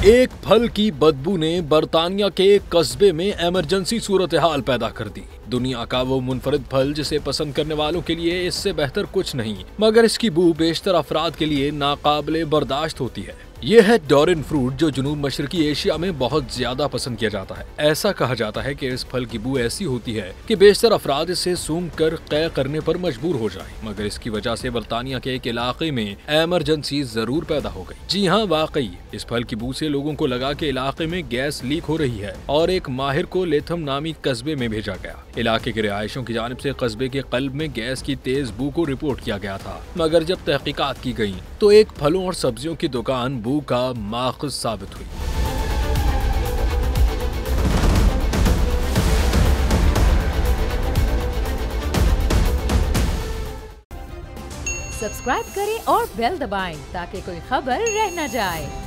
एक फल की बदबू ने बर्तानिया के एक कस्बे में इमरजेंसी सूरत हाल पैदा कर दी। दुनिया का वो मुनफरिद फल जिसे पसंद करने वालों के लिए इससे बेहतर कुछ नहीं, मगर इसकी बू बेशतर अफराद के लिए नाकाबिले बर्दाश्त होती है। ये है डोरिन फ्रूट, जो जुनूब मशरकी एशिया में बहुत ज्यादा पसंद किया जाता है। ऐसा कहा जाता है कि इस फल की बू ऐसी होती है कि बेशतर अफराद इसे सूंघ कर कै करने पर मजबूर हो जाए, मगर इसकी वजह से बर्तानिया के एक इलाके में इमरजेंसी जरूर पैदा हो गई। जी हाँ, वाकई इस फल की बू से लोगों को लगा कि इलाके में गैस लीक हो रही है और एक माहिर को लेथम नामी कस्बे में भेजा गया। इलाके के रिहायशों की जानिब से कस्बे के कल्ब में गैस की तेज बू को रिपोर्ट किया गया था, मगर जब तहकीकात की गई तो एक फलों और सब्जियों की दुकान बू का माखज़ साबित हुई। सब्सक्राइब करें और बेल दबाएं ताकि कोई खबर रह न जाए।